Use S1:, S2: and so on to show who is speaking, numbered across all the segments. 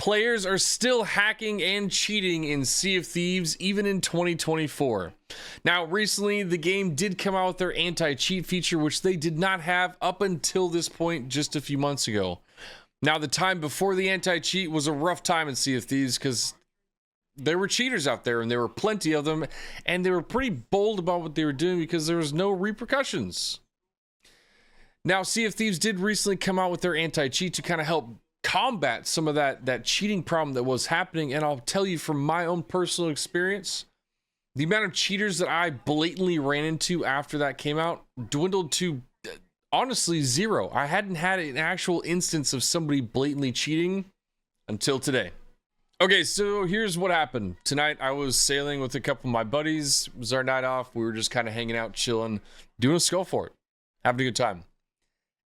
S1: Players are still hacking and cheating in Sea of Thieves even in 2024. Now, recently, the game did come out with their anti-cheat feature, which they did not have up until this point just a few months ago. Now, the time before the anti-cheat was a rough time in Sea of Thieves because there were cheaters out there, and there were plenty of them, and they were pretty bold about what they were doing because there was no repercussions. Now, Sea of Thieves did recently come out with their anti-cheat to kind of help combat some of that cheating problem that was happening, and I'll tell you from my own personal experience, the amount of cheaters that I blatantly ran into after that came out dwindled to honestly zero. I hadn't had an actual instance of somebody blatantly cheating until today. Okay, so here's what happened. Tonight I was sailing with a couple of my buddies. It was our night off. We were just kind of hanging out, chilling, doing a skull fort, having a good time.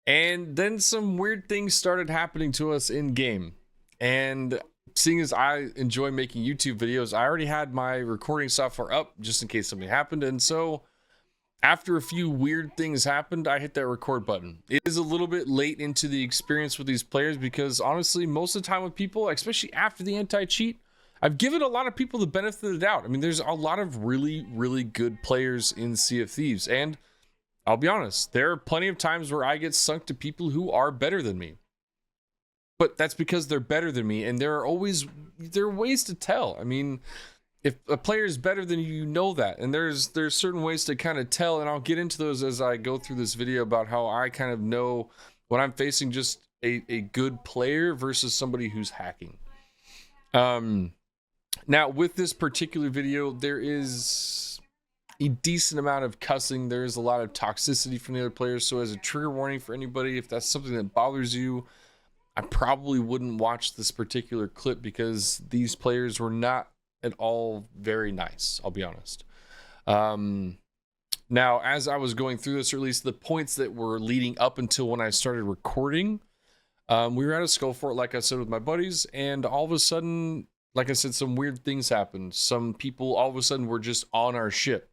S1: And then some weird things started happening to us in game. And seeing as I enjoy making YouTube videos, I already had my recording software up just in case something happened. And so after a few weird things happened, I hit that record button. It is a little bit late into the experience with these players because honestly, most of the time with people, especially after the anti-cheat, I've given a lot of people the benefit of the doubt. I mean, there's a lot of really, really good players in Sea of Thieves. And I'll be honest, there are plenty of times where I get sunk to people who are better than me. But that's because they're better than me, and there are ways to tell. I mean, if a player is better than you, you know that. And there's certain ways to kind of tell, and I'll get into those as I go through this video about how I kind of know when I'm facing just a good player versus somebody who's hacking. Now, with this particular video, there is a decent amount of cussing. There's a lot of toxicity from the other players. So as a trigger warning for anybody, if that's something that bothers you, I probably wouldn't watch this particular clip because these players were not at all very nice. I'll be honest. Now, as I was going through this, or at least the points that were leading up until when I started recording, we were at a skull fort, like I said, with my buddies, and all of a sudden, like I said, some weird things happened. Some people all of a sudden were just on our ship.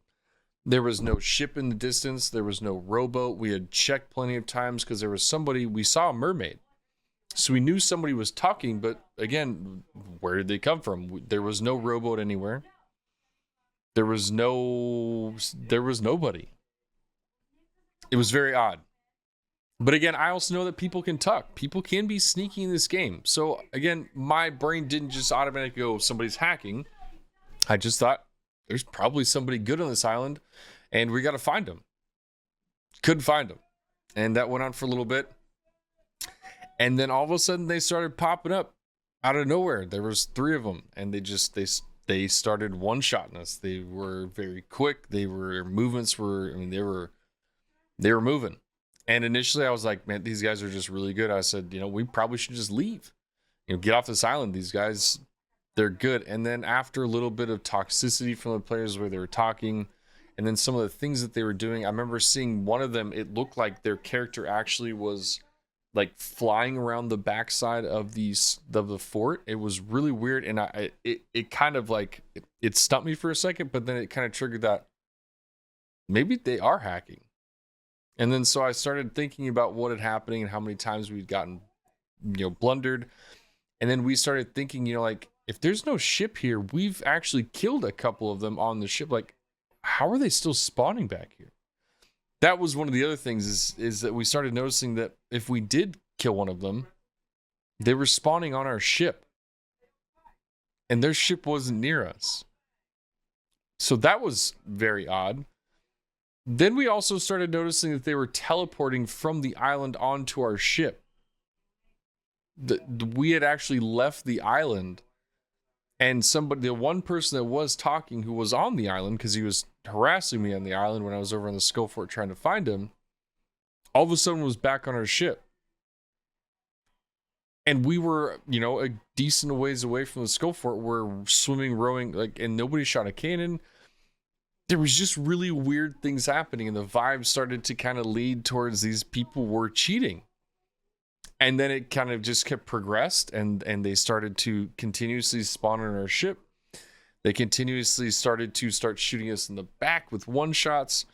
S1: There was no ship in the distance. There was no rowboat. We had checked plenty of times because there was somebody, we saw a mermaid. So we knew somebody was talking, but again, where did they come from? There was no rowboat anywhere. There was nobody. It was very odd. But again, I also know that people can talk. People can be sneaky in this game. So again, my brain didn't just automatically go, somebody's hacking. I just thought, there's probably somebody good on this island, and we got to find them. Couldn't find them. And that went on for a little bit. And then all of a sudden, they started popping up out of nowhere. There was 3 of them, and they started one-shotting us. They were very quick. Movements were, I mean, they were moving. And initially, I was like, man, these guys are just really good. I said, we probably should just leave. Get off this island. These guys, they're good. And then after a little bit of toxicity from the players where they were talking, and then some of the things that they were doing, I remember seeing one of them, it looked like their character actually was like flying around the backside of the fort. It was really weird, and it kind of like it stumped me for a second, but then it kind of triggered that maybe they are hacking. And then so I started thinking about what had happened and how many times we'd gotten blundered. And then we started thinking, like, if there's no ship here, we've actually killed a couple of them on the ship. Like, how are they still spawning back here? That was one of the other things is that we started noticing that if we did kill one of them, they were spawning on our ship. And their ship wasn't near us. So that was very odd. Then we also started noticing that they were teleporting from the island onto our ship. We had actually left the island, and the one person that was talking who was on the island, because he was harassing me on the island when I was over on the skull fort trying to find him, all of a sudden was back on our ship. And we were, a decent ways away from the skull fort. We're swimming, rowing, and nobody shot a cannon. There was just really weird things happening, and the vibe started to kind of lead towards these people were cheating. And then it kind of just kept progressed, and they started to continuously spawn on our ship. They continuously started shooting us in the back with one-shots.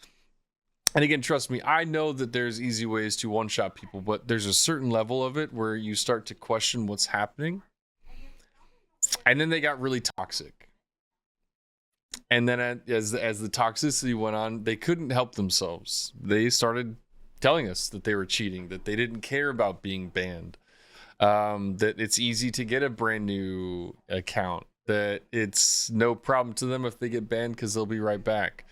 S1: And again, trust me, I know that there's easy ways to one-shot people, but there's a certain level of it where you start to question what's happening. And then they got really toxic. And then as the toxicity went on, they couldn't help themselves. They started telling us that they were cheating, that they didn't care about being banned, that it's easy to get a brand new account, that it's no problem to them if they get banned because they'll be right back.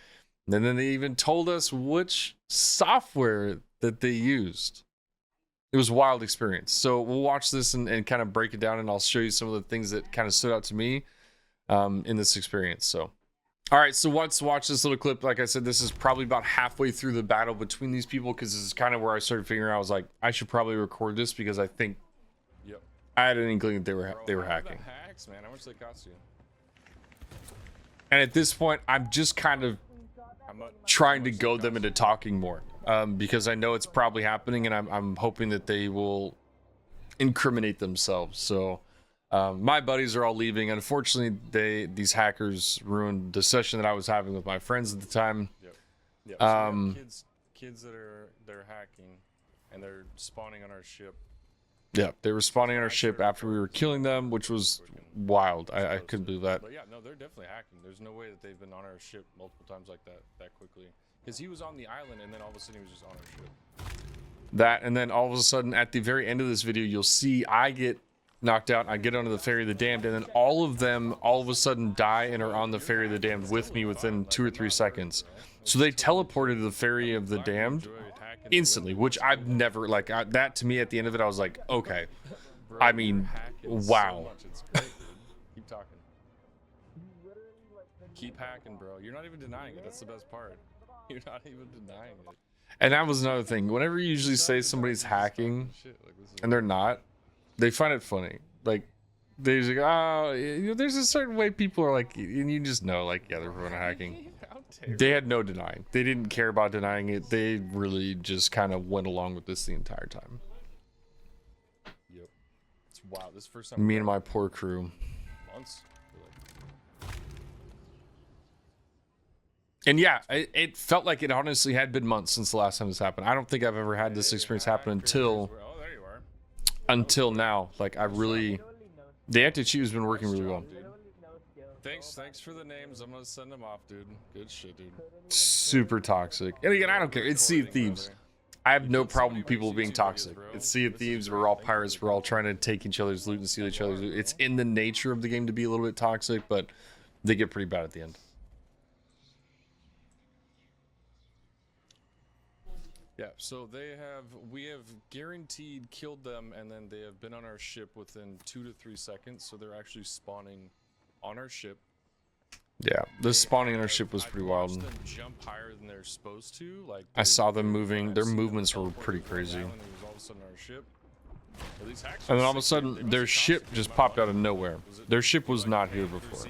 S1: And then they even told us which software that they used. It was a wild experience. So we'll watch this and kind of break it down, and I'll show you some of the things that kind of stood out to me in this experience. So, all right, so let's watch this little clip. Like I said, this is probably about halfway through the battle between these people, because this is kind of where I started figuring out, I was like, I should probably record this, because I think I had an inkling that they were hacking.
S2: Hacks, man. How much they cost you?
S1: And at this point, I'm just kind of trying to goad them into talking more, because I know it's probably happening, and I'm hoping that they will incriminate themselves. So my buddies are all leaving. Unfortunately, these hackers ruined the session that I was having with my friends at the time.
S2: Yep. So kids that they're hacking, and they're spawning on our ship.
S1: Yeah, they were spawning on our ship after we were killing them, which was wild. I couldn't believe that.
S2: But yeah, no, they're definitely hacking. There's no way that they've been on our ship multiple times like that quickly. Because he was on the island, and then all of a sudden he was just on our ship.
S1: That, and then all of a sudden, at the very end of this video, you'll see I get knocked out, I get onto the Ferry of the Damned, and then all of them all of a sudden die and are on the Ferry of the Damned with me within 2 or 3 seconds. So they teleported to the Ferry of the Damned instantly, which I've never, like, that to me at the end of it, I was like, okay. I mean, wow.
S2: It's great, dude. Keep talking. Keep hacking, bro. You're not even denying it. That's the best part. You're not even denying it.
S1: And that was another thing. Whenever you usually say somebody's hacking and they're not, they find it funny. Like, they're just like, oh, you know, there's a certain way people are like, and you just know, like, yeah, they're fucking hacking. They had no denying. They didn't care about denying it. They really just kind of went along with this the entire time.
S2: Yep. It's wow. This first time.
S1: Me and my poor crew.
S2: Months.
S1: And yeah, it felt like it honestly had been months since the last time this happened. I don't think I've ever had this experience happen until now. Like, I really, the anti-cheat has been working really well.
S2: Thanks for the names. I'm gonna send them off, dude. Good shit, dude.
S1: Super toxic. And again, I don't care. It's Sea of Thieves. I have no problem with people being toxic. It's Sea of Thieves. We're all pirates. We're all trying to take each other's loot and steal each other's loot. It's in the nature of the game to be a little bit toxic, but they get pretty bad at the end.
S2: Yeah, so we have guaranteed killed them, and then they have been on our ship within 2 to 3 seconds, so they're actually spawning on our ship.
S1: Yeah, the spawning on our ship was pretty wild.
S2: Them jump higher than they're supposed to. Like,
S1: I saw them moving. Their movements were pretty crazy. And then all of a sudden, their ship just popped out of nowhere. Their ship was not here before.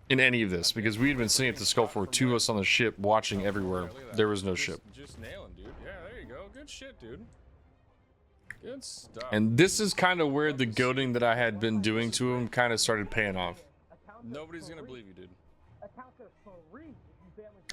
S1: In any of this, because we had been sitting at the Skull for 2 of us on the ship watching everywhere. There was no ship.
S2: Just nailing, dude. Yeah, there you go. Good shit, dude. Good stuff.
S1: And this is kind of where the goading that I had been doing to him kind of started paying off.
S2: Nobody's gonna believe you, dude.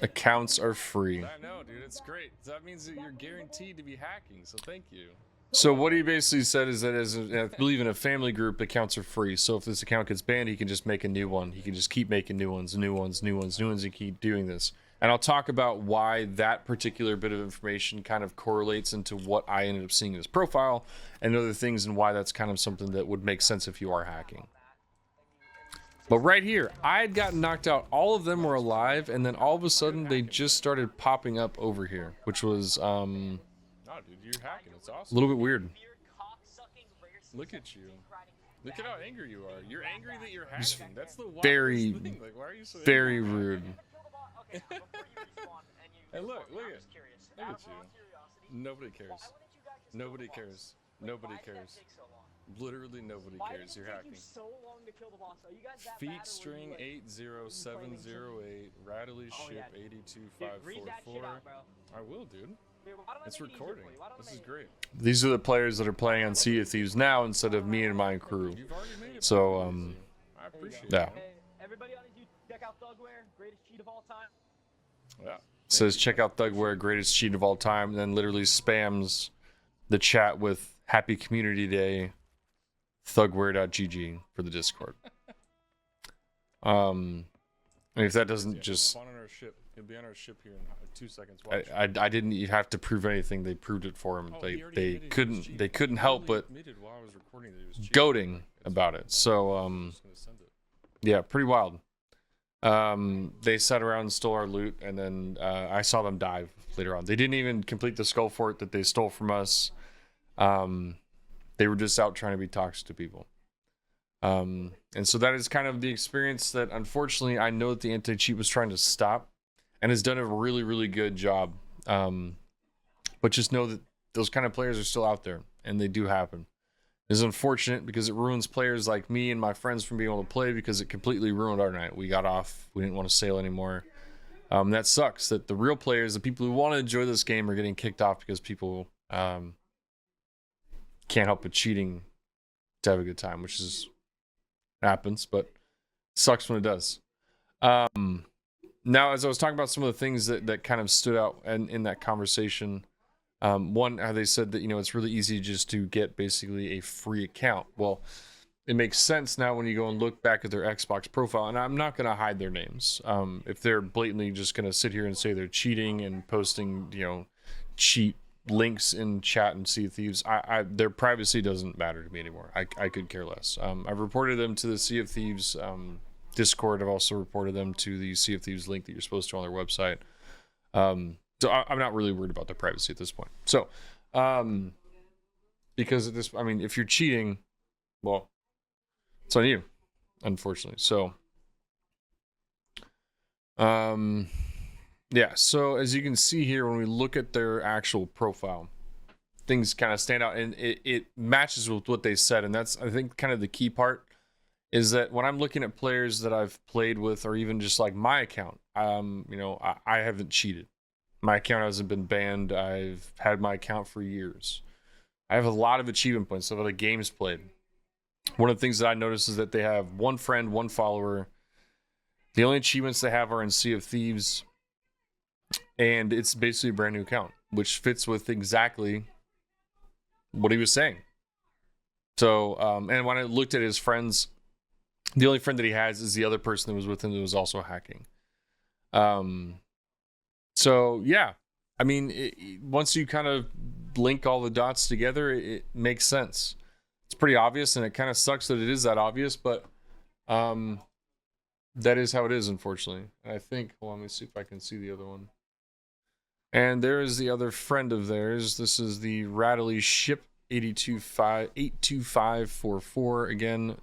S1: Accounts are free.
S2: I know, dude. It's great. That means that you're guaranteed to be hacking, so thank you.
S1: So what he basically said is that, I believe in a family group, accounts are free. So if this account gets banned, he can just make a new one. He can just keep making new ones, and keep doing this. And I'll talk about why that particular bit of information kind of correlates into what I ended up seeing in his profile and other things, and why that's kind of something that would make sense if you are hacking. But right here, I had gotten knocked out. All of them were alive, and then all of a sudden they just started popping up over here, which was
S2: No, dude, you're hacking. It's awesome.
S1: a little bit weird.
S2: Look at you. Look at how angry you are. You're angry that you're hacking. That's the
S1: Very,
S2: thing. Like, why are you so
S1: very
S2: angry?
S1: rude.
S2: Hey, look at you. Nobody cares. Nobody cares. Nobody cares. Literally nobody cares. You're hacking. Feet string 80708, Rattly ship 82544. I will, dude. It's recording. This is great.
S1: These are the players that are playing on Sea of Thieves now instead of me and my crew.
S2: You've already made it.
S1: So,
S2: I appreciate
S1: yeah.
S2: it.
S3: Everybody on YouTube, check out Thugware, greatest cheat of all time.
S2: Yeah.
S1: Says check out Thugware, greatest cheat of all time, and then literally spams the chat with Happy Community Day thugware.gg for the Discord. And if that doesn't just,
S2: spawn on our ship. He'll be on our ship here in 2 seconds.
S1: I didn't have to prove anything. They proved it for him. They couldn't help but goading about it. So yeah, pretty wild. They sat around and stole our loot, and then I saw them dive later on. They didn't even complete the skull fort that they stole from us. They were just out trying to be toxic to people. And so that is kind of the experience that, unfortunately, I know that the anti-cheat was trying to stop and has done a really, really good job. But just know that those kind of players are still out there, and they do happen. It's unfortunate because it ruins players like me and my friends from being able to play, because it completely ruined our night. We got off. We didn't want to sail anymore. That sucks that the real players, the people who want to enjoy this game, are getting kicked off because people can't help but cheating to have a good time, which is happens, but sucks when it does. Now, as I was talking about some of the things that kind of stood out in that conversation, one, how they said that, it's really easy just to get basically a free account. Well, it makes sense now when you go and look back at their Xbox profile, and I'm not going to hide their names. If they're blatantly just going to sit here and say they're cheating and posting, cheat links in chat and Sea of Thieves, their privacy doesn't matter to me anymore. I could care less. I've reported them to the Sea of Thieves Discord. I've also reported them to the Sea of Thieves link that you're supposed to on their website. So I'm not really worried about their privacy at this point. So, because at this, if you're cheating, well, it's on you, unfortunately. So, yeah. So as you can see here, when we look at their actual profile, things kind of stand out, and it matches with what they said. And that's, I think, kind of the key part, is that when I'm looking at players that I've played with, or even just like my account, I haven't cheated. My account hasn't been banned. I've had my account for years. I have a lot of achievement points of the games played. One of the things that I noticed is that they have one friend, one follower. The only achievements they have are in Sea of Thieves, and it's basically a brand new account, which fits with exactly what he was saying. So, and when I looked at his friends, the only friend that he has is the other person that was with him that was also hacking. So yeah, once you kind of link all the dots together, it makes sense. It's pretty obvious, and it kind of sucks that it is that obvious, but that is how it is, unfortunately. And I think, let me see if I can see the other one. And there is the other friend of theirs. This is the Rattly Ship 82544. Again,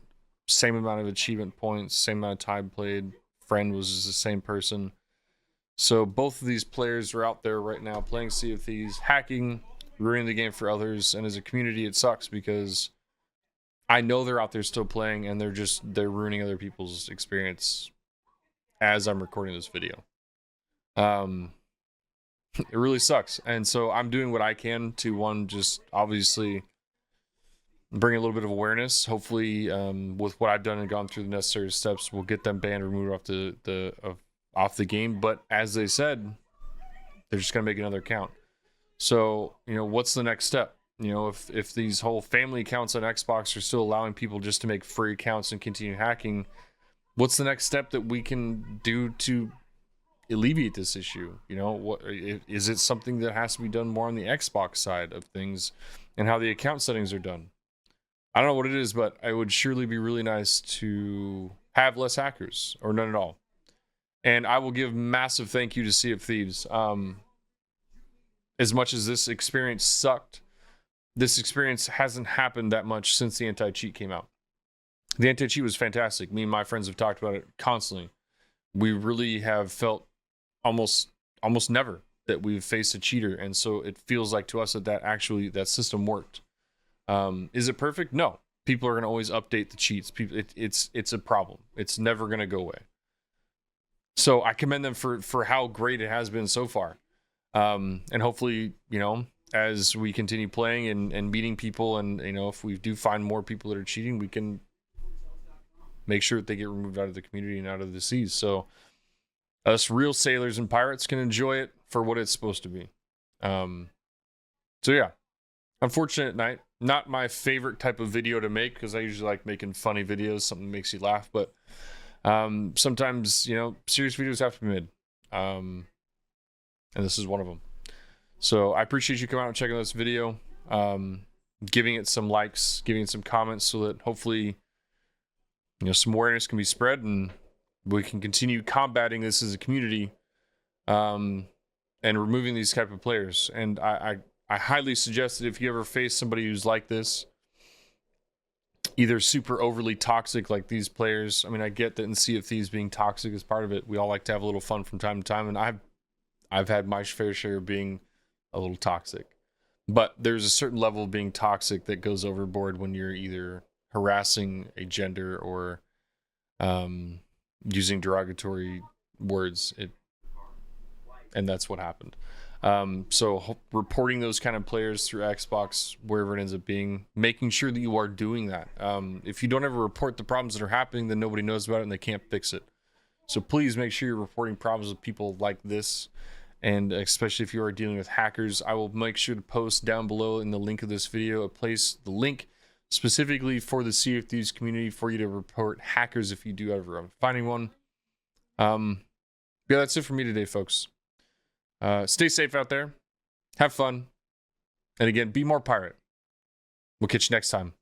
S1: same amount of achievement points, same amount of time played. Friend was just the same person. So both of these players are out there right now playing Sea of Thieves, hacking, ruining the game for others. And as a community, it sucks because I know they're out there still playing, and they're ruining other people's experience as I'm recording this video. It really sucks. And so I'm doing what I can to, one, just obviously bring a little bit of awareness. Hopefully, with what I've done and gone through the necessary steps, we'll get them banned, removed off the game. But as they said, they're just gonna make another account. So, what's the next step? If these whole family accounts on Xbox are still allowing people just to make free accounts and continue hacking, what's the next step that we can do to alleviate this issue? What is it? Something that has to be done more on the Xbox side of things, and how the account settings are done? I don't know what it is, but it would surely be really nice to have less hackers, or none at all. And I will give massive thank you to Sea of Thieves. As much as this experience sucked, this experience hasn't happened that much since the anti-cheat came out. The anti-cheat was fantastic. Me and my friends have talked about it constantly. We really have felt almost never that we've faced a cheater, and so it feels like to us that system worked. Is it perfect? No. People are going to always update the cheats. It's a problem. It's never going to go away. So I commend them for how great it has been so far. And hopefully, as we continue playing and meeting people, and if we do find more people that are cheating, we can make sure that they get removed out of the community and out of the seas. So us real sailors and pirates can enjoy it for what it's supposed to be. So yeah, unfortunate night. not my favorite type of video to make, because I usually like making funny videos, something that makes you laugh. But sometimes, you know, serious videos have to be made. And this is one of them. So I appreciate you coming out and checking this video, giving it some likes, giving it some comments, so that hopefully, you know, some awareness can be spread and we can continue combating this as a community, and removing these type of players. And I highly suggest that if you ever face somebody who's like this, either super overly toxic like these players. I mean, I get that in Sea of Thieves being toxic is part of it. We all like to have a little fun from time to time, and I've had my fair share of being a little toxic. But there's a certain level of being toxic that goes overboard when you're either harassing a gender or using derogatory words. And that's what happened. So reporting those kind of players through Xbox, wherever it ends up being, making sure that you are doing that. If you don't ever report the problems that are happening, then nobody knows about it and they can't fix it. So please make sure you're reporting problems with people like this. And especially if you are dealing with hackers, I will make sure to post down below in the link of this video, the link specifically for the Sea of Thieves community for you to report hackers if you do ever end up finding one. Yeah, that's it for me today, folks. Stay safe out there. Have fun. And again, be more pirate. We'll catch you next time.